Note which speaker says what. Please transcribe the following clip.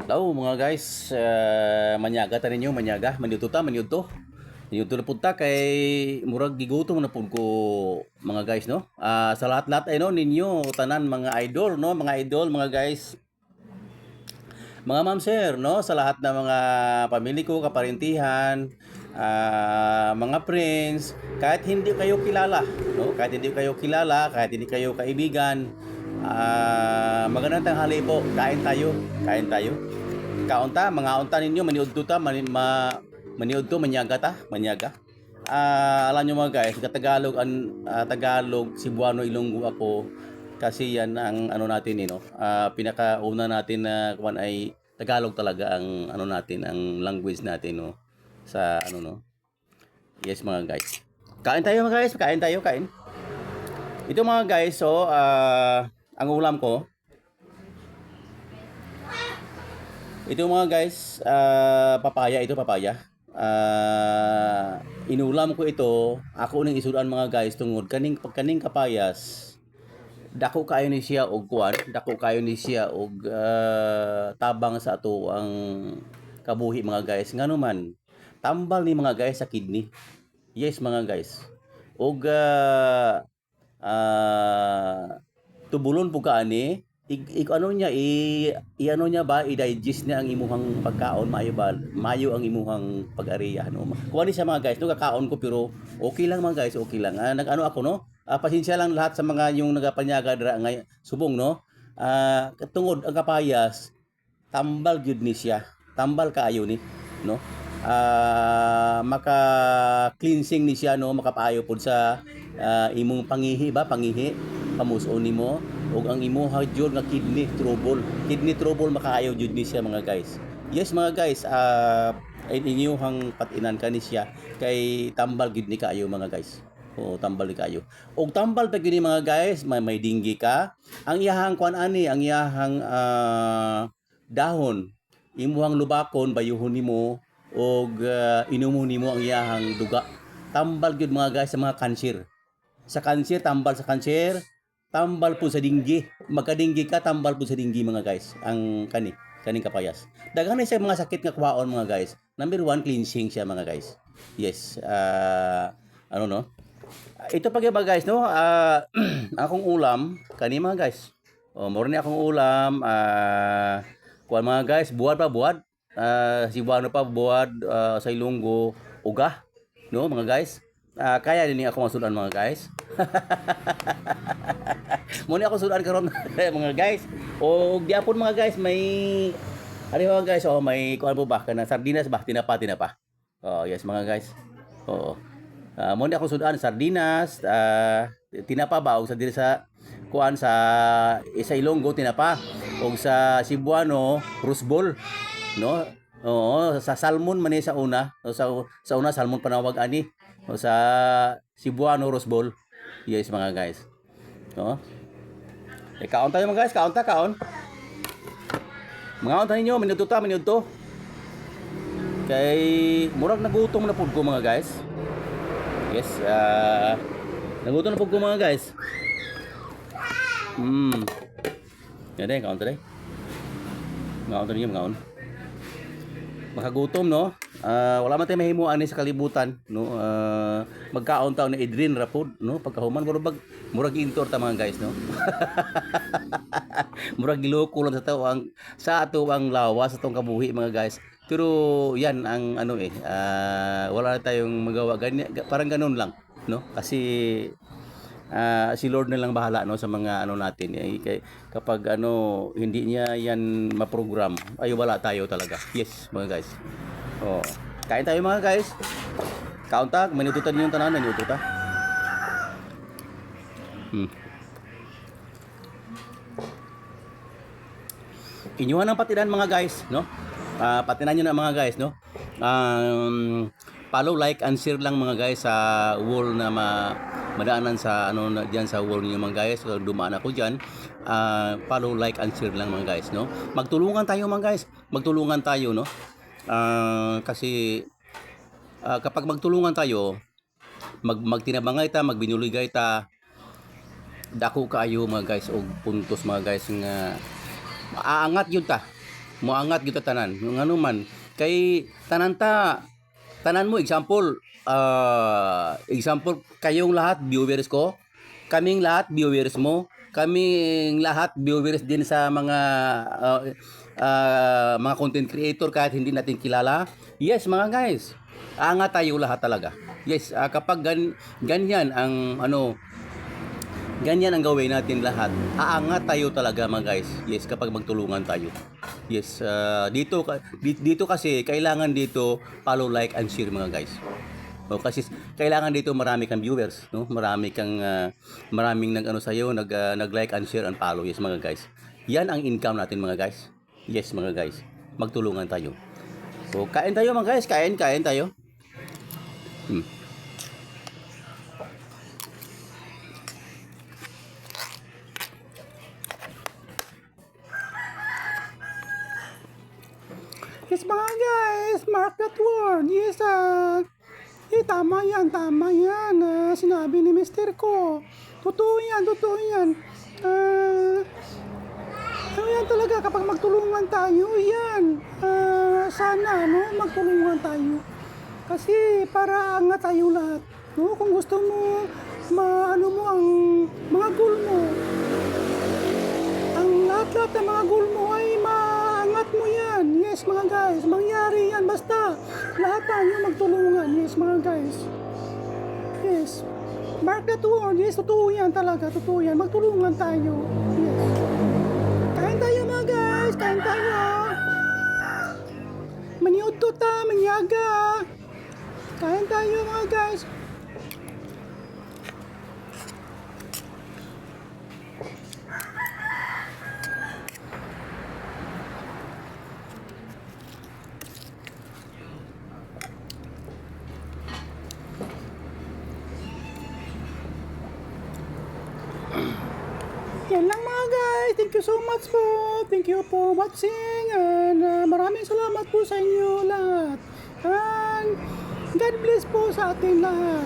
Speaker 1: Hello mga guys, manyaga ta ninyo, manyaga, maniudto ta, maniudto. Maniudto na punta kay murag gigutom na pud ko mga guys no. Sa lahat-lahat ay no ninyo tanan mga idol no, mga idol mga guys. Mga ma'am sir no, sa lahat ng mga pamilya ko, kaparentihan, mga friends, kahit hindi kayo kilala no, kahit hindi kayo kilala, kahit hindi kayo kaibigan, magandang tanghali po. Kain tayo, kain tayo. Kaunta, mga unta ninyo, maniudto ta, maniudto, manyaga ta, manyaga. Alam nyo mga guys, Tagalog, Tagalog, Cebuano, Ilonggo ako. Kasi yan ang ano natin, no? Pinakauna natin na kuwan ay Tagalog talaga ang ano natin, ang language natin, no? Sa ano, no? Yes mga guys. Kain tayo mga guys, kain tayo, kain. Ito mga guys, so, ang ulam ko, ito mga guys, papaya ito, papaya. Inulam ko ito, ako ning isudan mga guys tungod kaning kapayas. Dako kayo ni siya og kuan, dako kayo ni siya og tabang sa ato ang kabuhi mga guys. Ngano man, tambal ni mga guys sa kidney. Yes mga guys. Og tubulon po kaani ano niya ano niya ba i-digest niya ang imuhang pagkaon mayo ang imuhang pag-areya no. Kuha ni sa mga guys no kakaon ko pero okay lang mga guys, okay lang. Nag-ano ako no. Pasensya lang lahat sa mga yung nagapanyaga dira ngay subong no. Tungod ang kapayas tambal gyud ni siya. Tambal kaayo ni no. Maka cleansing ni siya no, makapaayo pod sa imong pangihi ba, pangihi pamuson nimo ug ang imuha jud nga kidney trouble makaayo jud ni siya mga guys. Yes mga guys, ay inyuhang patinan kani siya kay tambal gid ni kaayo mga guys. O tambal ni kayo. Og tambal pa gid mga guys, may dinggi ka. Ang iyahang kuan ani, ang iyahang dahon imuhang lubakon bayuhon nimo og inumon nimo ang iyahang duga. Tambal gyud mga guys sa mga kanser. Sa kanser, tambal sa kanser, tambal po sa dinggi. Magkadinggi ka, tambal po sa dinggi mga guys. Ang kaning kapayas. Daghan sa mga sakit nga kwaon mga guys. Number 1, cleansing siya mga guys. Yes, ano no? Ito pag mga guys no, akong ulam kani mga guys. Moro ni akong ulam, kuan mga guys, buwad pa buwad. Cebuano pa buwad sa Ilonggo, uga, no mga guys. Kaya din ako masudan mga guys. Muna ako sudan karon mga guys. O gyapon mga guys may mga guys, may kuan po ba kana sardinas ba tinapa. Yes mga guys. Oo. Muna ako sudan sardinas, tinapa ba og sa diri sa kuan sa Ilonggo tinapa og sa Cebuano rusbol, no? Oo, sa salmon man sa una. Sa una salmon panawag ani. O sa Cebuano Rosbol. Yes mga guys. No? Kaon tayo mga guys, kaon. Mga on ninyo, minuto ta. Kay murag nagutom na pud ko mga guys. Yes, nagutom na pud ko mga guys. Yan kaon tayo. Mga ninyo, mga on. Makagutom no. Wala man tay mahimuan ni sa kalibutan no. Magkaon taw na Idrin rapod no pagkahuman murag intor ta mga guys no. Murag giloko lang sa ato ang lawas sa atong kabuhi mga guys. Pero yan ang ano wala na tayong magawa parang ganun lang no kasi si Lord na lang bahala no sa mga ano natin kapag ano hindi niya yan maprogram ay wala tayo talaga. Yes mga guys. Kain tayo mga guys. Kaunta, manututan niyo yung tanan niyo ta. Inyuhan ang patinan mga guys, no? Patinan niyo na mga guys, no? Follow, like, and share lang mga guys sa wall na madaanan sa ano diyan sa wall niyo mga guys. So, dumaan ako diyan. Follow, like, and share lang mga guys, no? Magtulungan tayo mga guys. Magtulungan tayo, no? Kasi kapag magtulungan tayo, magtinabangay ta, magbinuligay ta, dako kaayo mga guys og puntos mga guys nga maaangat yun ta. Moangat gyud ta tanan. Ngano man kay tanan mo example kayong lahat viewers ko, kaming lahat viewers mo, kaming lahat viewers din sa mga content creator kahit hindi natin kilala. Yes mga guys, angat tayo lahat talaga. Yes, kapag ganyan ang ganyan ang gawin natin lahat. Aangat tayo talaga mga guys. Yes, kapag magtulungan tayo. Yes, dito kasi kailangan dito follow, like and share mga guys. O kasi kailangan dito marami kang viewers, no? Maraming nag-like and share and follow. Yes mga guys. Yan ang income natin mga guys. Yes mga guys. Magtulungan tayo. So kain tayo mga guys, kain tayo. Yes mga guys, mark that word. Yes, tama yan. Sinabi ni Mister ko. Totoo yan. Ano yan talaga kapag magtulungan tayo, yan. Sana, no, magtulungan tayo. Kasi para angat tayo lahat. No, kung gusto mo, ang mga goal mo, ang lahat ng mga goal mo ay maangat mo yan. Yes mga guys, mangyari yan basta lahat tayo magtulungan. Yes mga guys. Yes. Mark that word. Yes, totoo yan talaga. Totoo yan. Magtulungan tayo. Yes. Kain tayo mga guys. Kain tayo. Maniod to ta. Manyaga. Kain tayo mga guys. Yan lang mga guys. Thank you so much po. Thank you for watching. And maraming salamat po sa inyo lahat. And God bless po sa ating lahat.